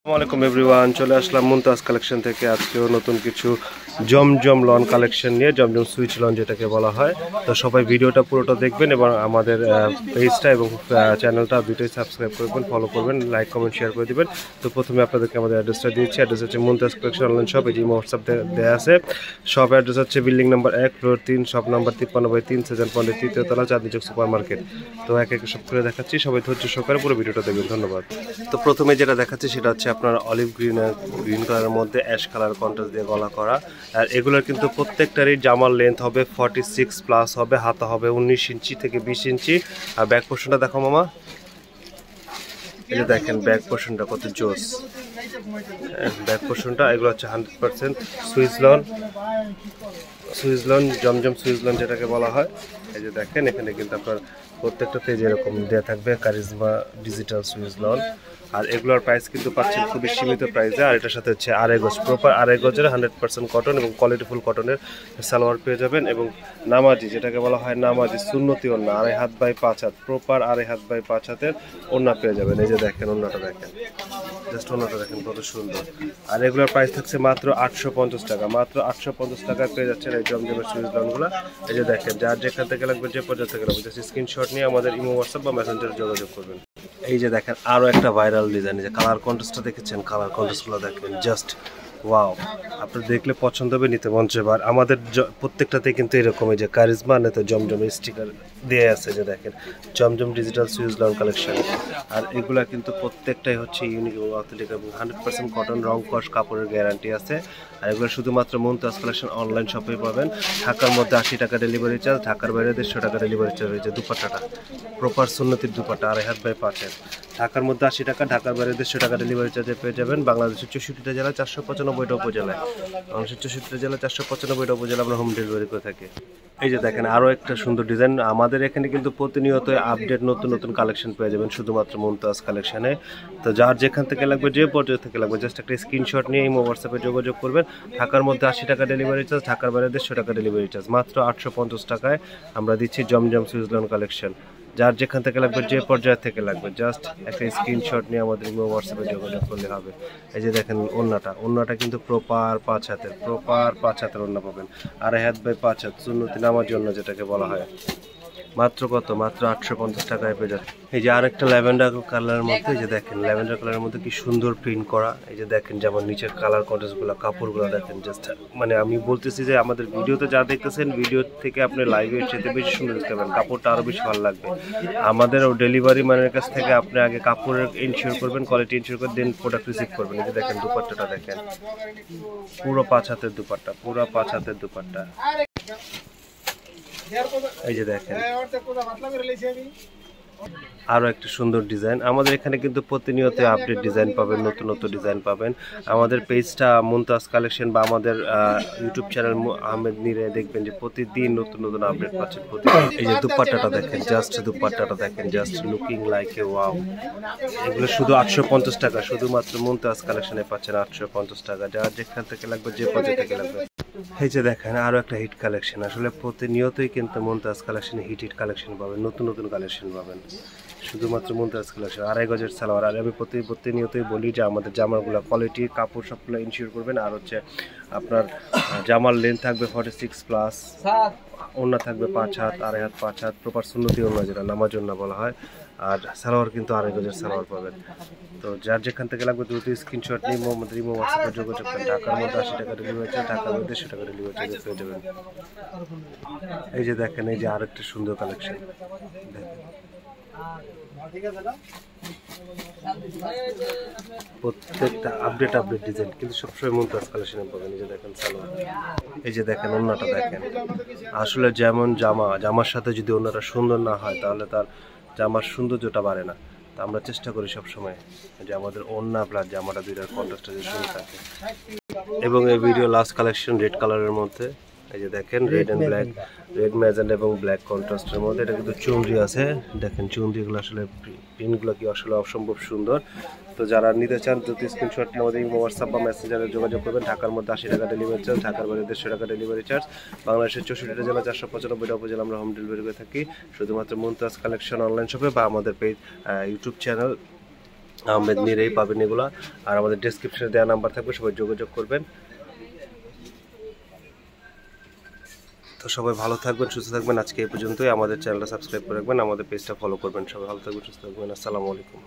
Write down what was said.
আসসালামু আলাইকুম এভরিওয়ান, চলে আসলাম মুমতাজ কালেকশন থেকে। আজকেও নতুন কিছু জমজম লন কালেকশন নিয়ে, জমজম সুইচ লন যেটাকে বলা হয়। তো সবাই ভিডিওটা পুরোটা দেখবেন এবং আমাদের পেজটা এবং চ্যানেলটা দুটোই সাবস্ক্রাইব করবেন, ফলো করবেন, লাইক কমেন্ট শেয়ার করে দিবেন। তো প্রথমে আপনাদেরকে আমাদের অ্যাড্রেসটা দিয়েছি। অ্যাড্রেস হচ্ছে মুমতাজ কালেকশন অনলাইন শপ, এই যে হোয়াটসঅ্যাপ দেওয়া আছে। শপ অ্যাড্রেস হচ্ছে building number 1 floor 3 shop number 53/3 সেজন পয়েন্টের 3য় তলা, চাঁদনি চক সুপার মার্কেট। তো এক এক সব করে দেখাচ্ছি, সবাই ধৈর্য সহকারে পুরো ভিডিওটা দেখবেন। ধন্যবাদ। তো প্রথমে যেটা দেখাচ্ছি সেটা হচ্ছে আপনার অলিভ গ্রিন কালারের মধ্যে অ্যাশ কালার কন্ট্রাস্ট দিয়ে গলা করা। আর এগুলোর কিন্তু প্রত্যেকটারই জামার লেন্থ হবে 46+ হবে, হাতা হবে 19 ইঞ্চি থেকে 20 ইঞ্চি। আর ব্যাক পোর্শনটা দেখো মামা, এই যে দেখেন ব্যাক পোর্শনটা কত জোস। ব্যাক পোর্শনটা এগুলো হচ্ছে 100% সুইচ লন জমজম সুইচ লন যেটাকে বলা হয়। এই যে দেখেন এখানে কিন্তু আপনার প্রত্যেকটা পেজে এরকম দেওয়া থাকবে কারিজমা ডিজিটাল সুইচ লন। আর এগুলোর প্রাইস কিন্তু পাচ্ছেন খুবই সীমিত প্রাইসে। আর এটার সাথে হচ্ছে আড়াই গজ, প্রপার আড়াই গজের 100% কটন এবং কোয়ালিটিফুল কটনের সালোয়ার পেয়ে যাবেন। এবং নামাজি যেটাকে বলা হয় নামাজি সুন্নতি ওড়না, 2.5 হাত বাই 5 হাত, প্রপার 2.5 হাত বাই 5 হাতের ওড়না পেয়ে যাবেন। এই যে দেখেন ওড়নাটা দেখেন, জাস্ট ওড়নাটা দেখেন কত সুন্দর। আর এগুলোর প্রাইস থাকছে মাত্র 850 টাকা। মাত্র 850 টাকায় পেয়ে যাচ্ছেন এই জমজমের সুইচ লনগুলো। এই যে দেখেন, যার যেখান থেকে লাগবে, যে পর্যায়ে থেকে লাগবে, জাস্ট স্ক্রিনশট নিয়ে আমাদের ইমো, হোয়াটসঅ্যাপ বা মেসেঞ্জারে যোগাযোগ করবেন। এই যে দেখেন আরও একটা ভাইরাল ডিজাইন, যে কালার কন্ট্রাস্টটা দেখেছেন, কালার কন্ট্রাস্টগুলো দেখেন, জাস্ট ওয়াও। আপনি দেখলে পছন্দ হবে, নিতে মন চাইবে। আর আমাদের প্রত্যেকটাতে কিন্তু এরকম এই যে কারিজমা নেতে জমজমের স্টিকার দিয়ে আছে, যে দেখেন জমজম ডিজিটাল সুইচ লন কালেকশন। আর এগুলা কিন্তু প্রত্যেকটাই হচ্ছে ইউনিক এবং অথেন্টিক এবং 100% কটন, রং কস কাপড়ের গ্যারান্টি আছে। আর এগুলো শুধুমাত্র মুমতাজ কালেকশন অনলাইন শপে পাবেন। ঢাকার মধ্যে 80 টাকা ডেলিভারি চার্জ, ঢাকার বাইরে 150 টাকা ডেলিভারি চার্জ রয়েছে। দুপাট্টাটা প্রপার সুন্নতির দুপাট্টা, 2.5 হাত বাই 5 হাত, ঢাকার মধ্যে 80 টাকা, ঢাকার বাইরে 150 টাকা ডেলিভারি চার্জে পেয়ে যাবেন। বাংলাদেশের 64টা জেলা, 495টা উপজেলায়, বাংলাদেশের 64টা জেলা, 495টা উপজেলা আমরা হোম ডেলিভারি করে থাকি। এই যে দেখেন আরও একটা সুন্দর ডিজাইন। আমাদের এখানে কিন্তু প্রতিনিয়ত আপডেট নতুন নতুন কালেকশন পেয়ে যাবেন শুধুমাত্র মুমতাজ কালেকশনে। তো যার যেখান থেকে লাগবে, যে পর্যায়ে থেকে লাগবে, জাস্ট একটা স্ক্রিনশট নিয়ে ইমো, হোয়াটসঅ্যাপে যোগাযোগ করবেন। ঢাকার মধ্যে 80 টাকা ডেলিভারি চার্জ, ঢাকার বাইরে 150 টাকা ডেলিভারি চার্জ। মাত্র 850 টাকায় আমরা দিচ্ছি জমজম সুইচ লন কালেকশন। যার যেখান থেকে লাগবে, যে পর্যায়ে থেকে লাগবে, জাস্ট একটা স্ক্রিনশট নিয়ে আমাদের ইমো, হোয়াটসঅ্যাপে যোগাযোগ করলে হবে। এই যে দেখেন ওড়নাটা কিন্তু প্রপার 5 হাতের ওড়না পাবেন, 2.5 হাত বাই 5 হাত, সুন্নতি নামাজি ওড়না যেটাকে বলা হয়। মাত্র কত? মাত্র 850 টাকায় পেয়ে যাচ্ছে। এই যে আরেকটা ল্যাভেন্ডার কালারের মধ্যে, এই যে দেখেন ল্যাভেন্ডার কালারের মধ্যে কি সুন্দর প্রিন্ট করা। এই যে দেখেন যেমন নিচের কালার কন্ট্রাস্টগুলো, কাপড়গুলো দেখেন, জাস্ট মানে আমি বলতেছি যে আমাদের ভিডিওতে যা দেখতেছেন, ভিডিও থেকে আপনি লাইভে এসে বেশি সুন্দর দেখতে পাবেন, কাপড়টা আরও বেশি ভালো লাগবে। আমাদের ডেলিভারি ম্যানের কাছ থেকে আপনি আগে কাপড়ের ইনশিওর করবেন, কোয়ালিটি ইনশিওর করে দেন প্রোডাক্ট রিসিভ করবেন। এই যে দেখেন দুপাট্টাটা দেখেন, পুরো 5 হাতের দুপাট্টা, পুরো 5 হাতের দুপাট্টা। এই যে দেখেন আরও একটা সুন্দর ডিজাইন। আমাদের এখানে কিন্তু প্রতিনিয়ত আপডেট ডিজাইন পাবেন, নতুন নতুন ডিজাইন পাবেন। আমাদের পেজটা মুমতাজ কালেকশন বা আমাদের ইউটিউব চ্যানেল আহমেদ নীরে দেখবেন যে প্রতিদিন নতুন নতুন আপডেট পাচ্ছেন প্রতিদিন। এই যে দুপাট্টাটা দেখেন, জাস্ট দুপাট্টাটা দেখেন, just looking like a wow. এগুলো শুধু 850 টাকা, শুধুমাত্র মুমতাজ কালেকশনে পাচ্ছেন 850 টাকা। যার যেখান থেকে লাগবে, যে পর্যায়ে থেকে লাগবে। এই যে দেখেন আরও একটা হিট কালেকশন। আসলে প্রতিনিয়তই কিন্তু মুমতাজ কালেকশনে হিট কালেকশন পাবেন, নতুন নতুন কালেকশন পাবেন শুধুমাত্র মুমতাজ কালেকশন। 2.5 গজের সালোয়ার। আর আমি প্রতিনিয়তই বলি যে আমাদের জামাগুলো কোয়ালিটি, কাপড় সবগুলো ইনশিওর করবেন। আর হচ্ছে আপনার জামার লেন্থ থাকবে 46+, ওড়না থাকবে 5 হাত, 2.5 হাত 5 হাত, প্রপার সুন্নতি ওড়না যেটা নামাজ ওড়না বলা হয়। আর সালোয়ার কিন্তু 2.5 গজের সালোয়ার পাবেন। তো যার যেখান থেকে লাগবে দ্রুত স্ক্রিনশট নিয়ে আমাদের ইমো, হোয়াটসঅ্যাপে যোগাযোগ করেন। ঢাকার মধ্যে 80 টাকা ডেলিভারি চার্জ, ঢাকার মধ্যে 150 টাকা ডেলিভারি চার্জ পেয়ে যাবেন। এই যে দেখেন, এই যে আরেকটা সুন্দর কালেকশন দেখেন, প্রত্যেকটা আপডেট ডিজাইন কিন্তু সবসময় মুমতাজ কালেকশনে পাবেন। এই যে দেখেন সালোয়ার, এই যে দেখেন ওড়নাটা দেখেন। আসলে যেমন জামার সাথে যদি ওড়নাটা সুন্দর না হয়, তাহলে তার জামার সৌন্দর্যটা বাড়ে না। তা আমরা চেষ্টা করি সবসময় যে আমাদের ওড়না প্লাস জামাটা দুইটার কন্ট্রাস্টটা যে সুন্দর থাকে। এবং এই ভিডিও লাস্ট কালেকশন রেড কালারের মধ্যে। এই যে দেখেন red and black, red magenta এবং ব্ল্যাক কন্ট্রাস্টের মধ্যে। এটা কিন্তু চুনরি আছে, দেখেন চুনরিগুলো আসলে প্রিন্টগুলো কি আসলে অসম্ভব সুন্দর। তো যারা নিতে চান দ্রুত স্ক্রিনশট নিয়ে আমাদের হোয়াটসঅ্যাপ বা মেসেঞ্জারে যোগাযোগ করবেন। ঢাকার মধ্যে 80 টাকা ডেলিভারি চার্জ, ঢাকার বাইরে 150 টাকা ডেলিভারি চার্জ। বাংলাদেশের 64টা জেলা, 495টা উপজেলা আমরা হোম ডেলিভারি করে থাকি শুধুমাত্র মুমতাজ কালেকশন অনলাইন শপে বা আমাদের পেজ ইউটিউব চ্যানেল আহমেদ মিরেই পাবেন এগুলো। আর আমাদের ডেসক্রিপশনে দেওয়া নাম্বার থাকবে, সবাই যোগাযোগ করবেন। তো সবাই ভালো থাকবেন, সুস্থ থাকবেন। আজকে এই পর্যন্তই। আমাদের চ্যানেলটা সাবস্ক্রাইব করে রাখবেন, আমাদের পেজটা ফলো করবেন। সবাই ভালো থাকবেন, সুস্থ থাকবেন। আসসালামু আলাইকুম।